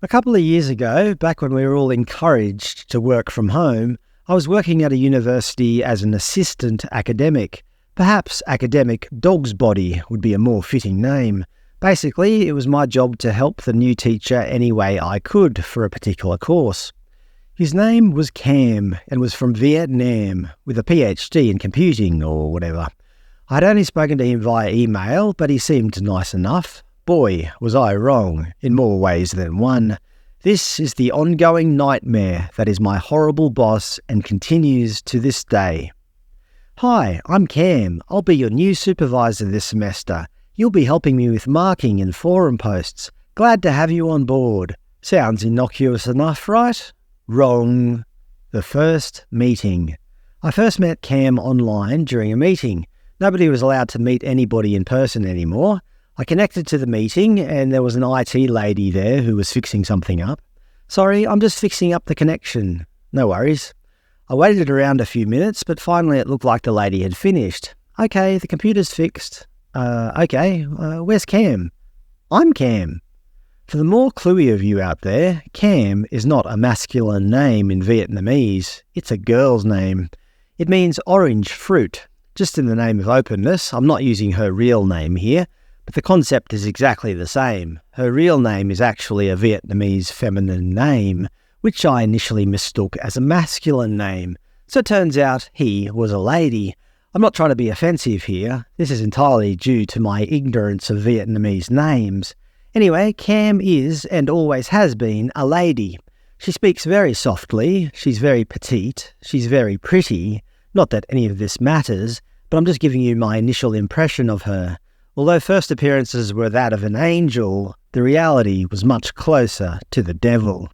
A couple of years ago, back when we were all encouraged to work from home, I was working at a university as an assistant academic. Perhaps academic dog's body would be a more fitting name. Basically, it was my job to help the new teacher any way I could for a particular course. His name was Cam and was from Vietnam, with a PhD in computing or whatever. I'd only spoken to him via email, but he seemed nice enough. Boy, was I wrong, in more ways than one. This is the ongoing nightmare that is my horrible boss and continues to this day. Hi, I'm Cam. I'll be your new supervisor this semester. You'll be helping me with marking and forum posts. Glad to have you on board. Sounds innocuous enough, right? Wrong. The first meeting. I first met Cam online during a meeting. Nobody was allowed to meet anybody in person anymore. I connected to the meeting and there was an IT lady there who was fixing something up. Sorry, I'm just fixing up the connection. No worries. I waited around a few minutes, but finally it looked like the lady had finished. Okay, the computer's fixed. Where's Cam? I'm Cam. For the more cluey of you out there, Cam is not a masculine name in Vietnamese. It's a girl's name. It means orange fruit. Just in the name of openness, I'm not using her real name here. But the concept is exactly the same. Her real name is actually a Vietnamese feminine name, which I initially mistook as a masculine name. So it turns out he was a lady. I'm not trying to be offensive here. This is entirely due to my ignorance of Vietnamese names. Anyway, Cam is, and always has been, a lady. She speaks very softly, she's very petite, she's very pretty. Not that any of this matters, but I'm just giving you my initial impression of her. Although first appearances were that of an angel, the reality was much closer to the devil.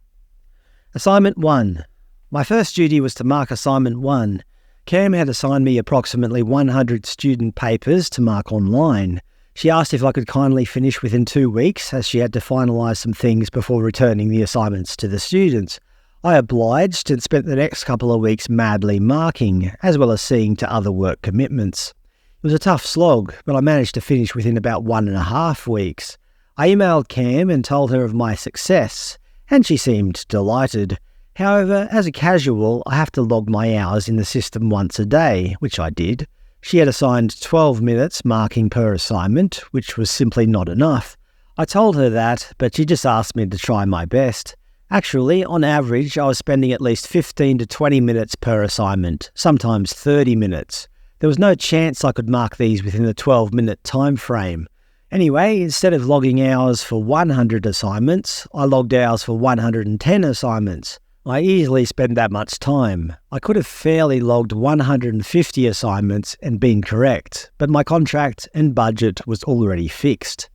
Assignment 1. My first duty was to mark Assignment 1. Cam had assigned me approximately 100 student papers to mark online. She asked if I could kindly finish within 2 weeks, as she had to finalise some things before returning the assignments to the students. I obliged and spent the next couple of weeks madly marking, as well as seeing to other work commitments. It was a tough slog, but I managed to finish within about 1.5 weeks. I emailed Cam and told her of my success, and she seemed delighted. However, as a casual, I have to log my hours in the system once a day, which I did. She had assigned 12 minutes marking per assignment, which was simply not enough. I told her that, but she just asked me to try my best. Actually, on average, I was spending at least 15 to 20 minutes per assignment, sometimes 30 minutes. There was no chance I could mark these within the 12-minute time frame. Anyway, instead of logging hours for 100 assignments, I logged hours for 110 assignments. I easily spent that much time. I could have fairly logged 150 assignments and been correct, but my contract and budget was already fixed.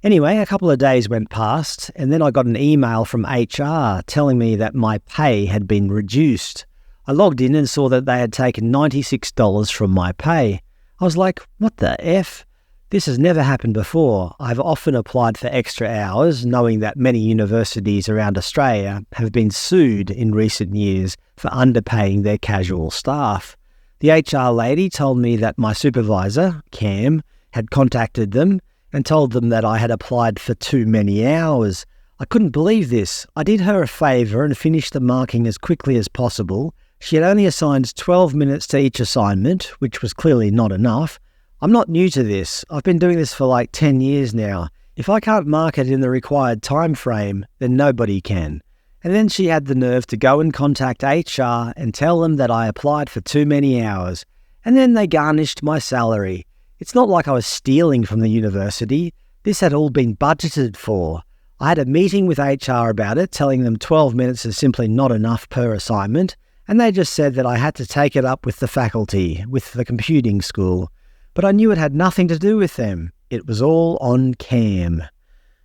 Anyway, a couple of days went past, and then I got an email from HR telling me that my pay had been reduced. I logged in and saw that they had taken $96 from my pay. I was like, what the F? This has never happened before. I've often applied for extra hours, knowing that many universities around Australia have been sued in recent years for underpaying their casual staff. The HR lady told me that my supervisor, Cam, had contacted them and told them that I had applied for too many hours. I couldn't believe this. I did her a favour and finished the marking as quickly as possible. She had only assigned 12 minutes to each assignment, which was clearly not enough. I'm not new to this. I've been doing this for like 10 years now. If I can't mark it in the required time frame, then nobody can. And then she had the nerve to go and contact HR and tell them that I applied for too many hours. And then they garnished my salary. It's not like I was stealing from the university. This had all been budgeted for. I had a meeting with HR about it, telling them 12 minutes is simply not enough per assignment. And they just said that I had to take it up with the faculty, with the computing school. But I knew it had nothing to do with them. It was all on Cam.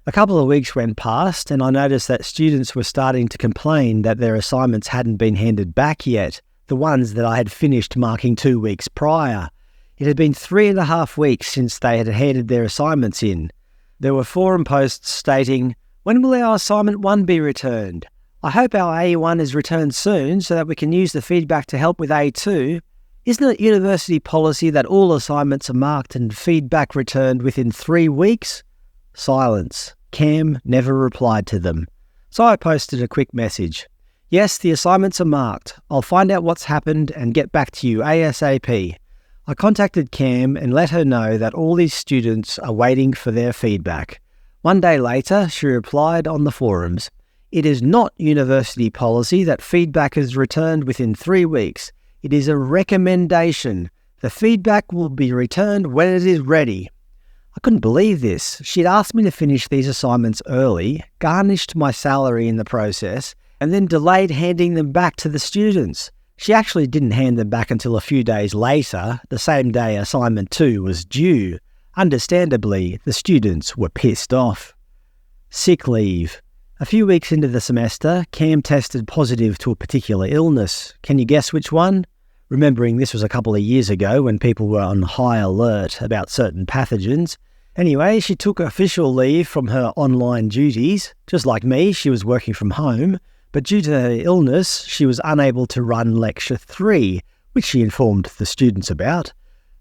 A couple of weeks went past and I noticed that students were starting to complain that their assignments hadn't been handed back yet, the ones that I had finished marking 2 weeks prior. It had been 3.5 weeks since they had handed their assignments in. There were forum posts stating, "When will our assignment 1 be returned? I hope our A1 is returned soon so that we can use the feedback to help with A2. Isn't it university policy that all assignments are marked and feedback returned within 3 weeks?" Silence. Cam never replied to them. So I posted a quick message. Yes, the assignments are marked. I'll find out what's happened and get back to you ASAP. I contacted Cam and let her know that all these students are waiting for their feedback. One day later, she replied on the forums, "It is not university policy that feedback is returned within 3 weeks. It is a recommendation. The feedback will be returned when it is ready." I couldn't believe this. She'd asked me to finish these assignments early, garnished my salary in the process, and then delayed handing them back to the students. She actually didn't hand them back until a few days later, the same day assignment 2 was due. Understandably, the students were pissed off. Sick leave. A few weeks into the semester, Cam tested positive to a particular illness. Can you guess which one? Remembering this was a couple of years ago when people were on high alert about certain pathogens. Anyway, she took official leave from her online duties. Just like me, she was working from home, but due to her illness, she was unable to run Lecture 3, which she informed the students about.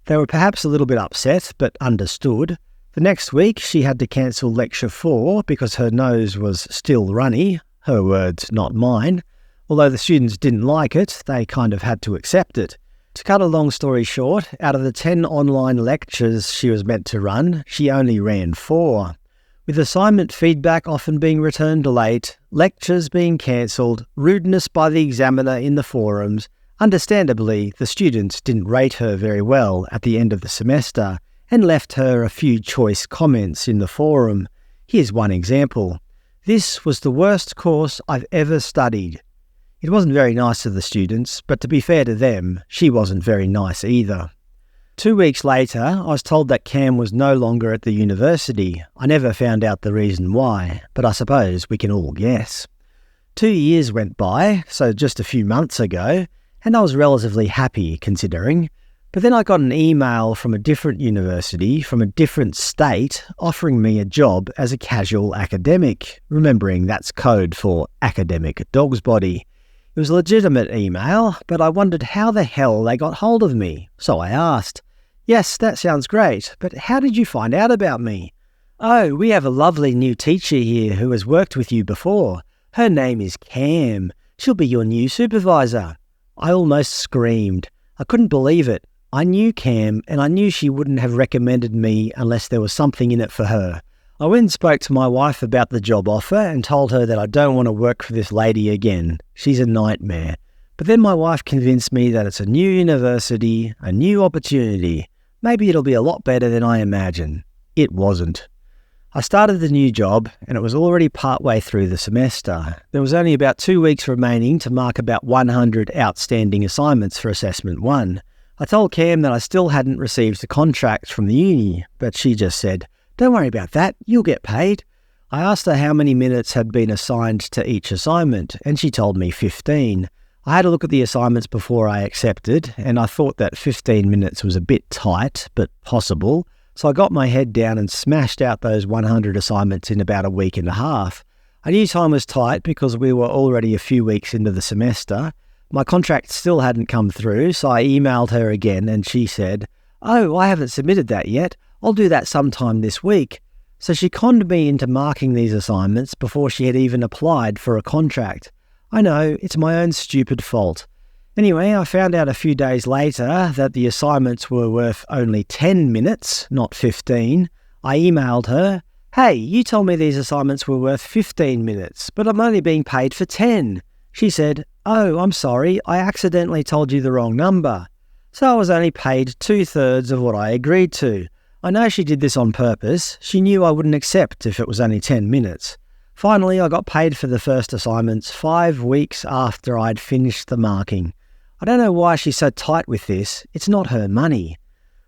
They were perhaps a little bit upset, but understood. The next week, she had to cancel Lecture 4 because her nose was still runny. Her words, not mine. Although the students didn't like it, they kind of had to accept it. To cut a long story short, out of the 10 online lectures she was meant to run, she only ran 4. With assignment feedback often being returned late, lectures being cancelled, rudeness by the examiner in the forums, understandably, the students didn't rate her very well at the end of the semester and left her a few choice comments in the forum. Here's one example. "This was the worst course I've ever studied." It wasn't very nice to the students, but to be fair to them, she wasn't very nice either. 2 weeks later, I was told that Cam was no longer at the university. I never found out the reason why, but I suppose we can all guess. 2 years went by, so just a few months ago, and I was relatively happy considering. But then I got an email from a different university, from a different state, offering me a job as a casual academic, remembering that's code for academic dog's body. It was a legitimate email, but I wondered how the hell they got hold of me. So I asked, "Yes, that sounds great, but how did you find out about me?" "Oh, we have a lovely new teacher here who has worked with you before. Her name is Cam. She'll be your new supervisor." I almost screamed. I couldn't believe it. I knew Cam, and I knew she wouldn't have recommended me unless there was something in it for her. I went and spoke to my wife about the job offer and told her that I don't want to work for this lady again. She's a nightmare. But then my wife convinced me that it's a new university, a new opportunity. Maybe it'll be a lot better than I imagine. It wasn't. I started the new job and it was already partway through the semester. There was only about 2 weeks remaining to mark about 100 outstanding assignments for Assessment 1. I told Cam that I still hadn't received a contract from the uni, but she just said, "Don't worry about that, you'll get paid." I asked her how many minutes had been assigned to each assignment, and she told me 15. I had a look at the assignments before I accepted, and I thought that 15 minutes was a bit tight, but possible, so I got my head down and smashed out those 100 assignments in about a week and a half. I knew time was tight because we were already a few weeks into the semester. My contract still hadn't come through, so I emailed her again, and she said, "Oh, I haven't submitted that yet. I'll do that sometime this week." So she conned me into marking these assignments before she had even applied for a contract. I know, it's my own stupid fault. Anyway, I found out a few days later that the assignments were worth only 10 minutes, not 15. I emailed her, "Hey, you told me these assignments were worth 15 minutes, but I'm only being paid for 10. She said, "Oh, I'm sorry, I accidentally told you the wrong number." So I was only paid 2/3 of what I agreed to. I know she did this on purpose. She knew I wouldn't accept if it was only 10 minutes. Finally, I got paid for the first assignments 5 weeks after I'd finished the marking. I don't know why she's so tight with this. It's not her money.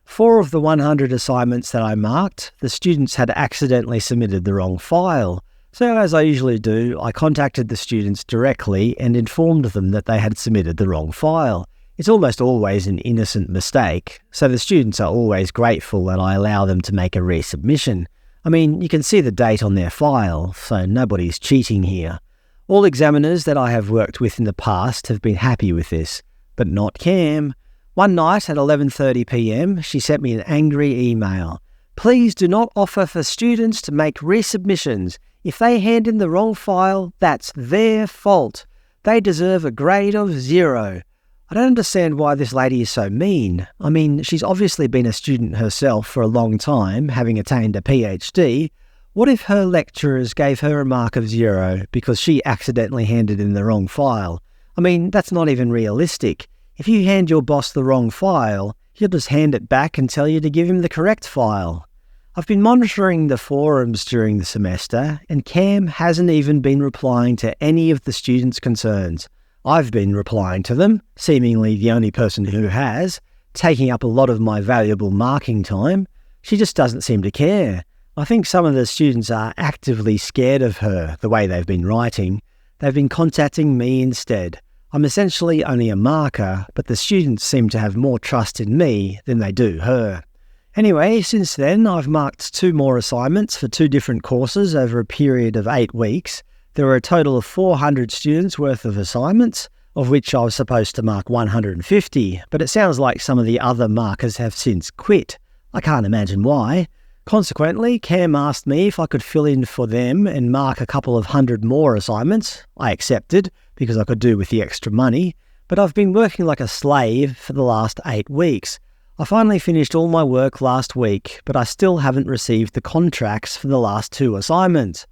4 of the 100 assignments that I marked, the students had accidentally submitted the wrong file. So as I usually do, I contacted the students directly and informed them that they had submitted the wrong file. It's almost always an innocent mistake, so the students are always grateful that I allow them to make a resubmission. I mean, you can see the date on their file, so nobody's cheating here. All examiners that I have worked with in the past have been happy with this, but not Cam. One night at 11:30 p.m, she sent me an angry email. "Please do not offer for students to make resubmissions. If they hand in the wrong file, that's their fault. They deserve a grade of 0. I don't understand why this lady is so mean. I mean, she's obviously been a student herself for a long time, having attained a PhD. What if her lecturers gave her a mark of 0 because she accidentally handed in the wrong file? I mean, that's not even realistic. If you hand your boss the wrong file, he'll just hand it back and tell you to give him the correct file. I've been monitoring the forums during the semester, and Cam hasn't even been replying to any of the students' concerns. I've been replying to them, seemingly the only person who has, taking up a lot of my valuable marking time. She just doesn't seem to care. I think some of the students are actively scared of her, the way they've been writing. They've been contacting me instead. I'm essentially only a marker, but the students seem to have more trust in me than they do her. Anyway, since then, I've marked 2 more assignments for 2 different courses over a period of 8 weeks. There were a total of 400 students worth of assignments, of which I was supposed to mark 150, but it sounds like some of the other markers have since quit. I can't imagine why. Consequently, Cam asked me if I could fill in for them and mark a couple of 100 more assignments. I accepted, because I could do with the extra money, but I've been working like a slave for the last 8 weeks. I finally finished all my work last week, but I still haven't received the contracts for the last 2 assignments.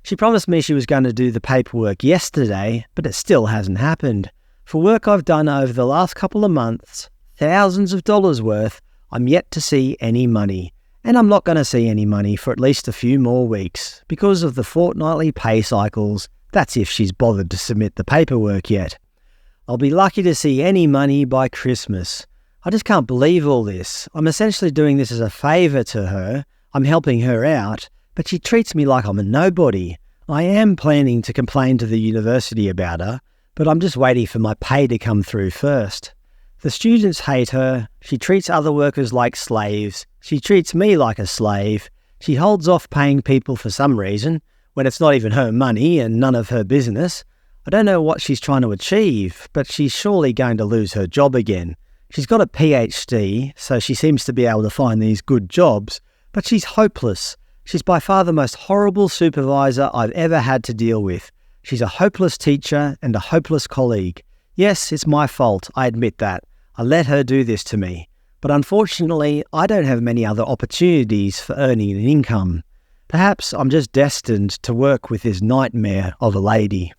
She promised me she was going to do the paperwork yesterday, but it still hasn't happened. For work I've done over the last couple of months, thousands of dollars worth, I'm yet to see any money. And I'm not going to see any money for at least a few more weeks, because of the fortnightly pay cycles. That's if she's bothered to submit the paperwork yet. I'll be lucky to see any money by Christmas. I just can't believe all this. I'm essentially doing this as a favour to her. I'm helping her out, but she treats me like I'm a nobody. I am planning to complain to the university about her, but I'm just waiting for my pay to come through first. The students hate her. She treats other workers like slaves. She treats me like a slave. She holds off paying people for some reason, when it's not even her money and none of her business. I don't know what she's trying to achieve, but she's surely going to lose her job again. She's got a PhD, so she seems to be able to find these good jobs, but she's hopeless. She's by far the most horrible supervisor I've ever had to deal with. She's a hopeless teacher and a hopeless colleague. Yes, it's my fault, I admit that. I let her do this to me. But unfortunately, I don't have many other opportunities for earning an income. Perhaps I'm just destined to work with this nightmare of a lady.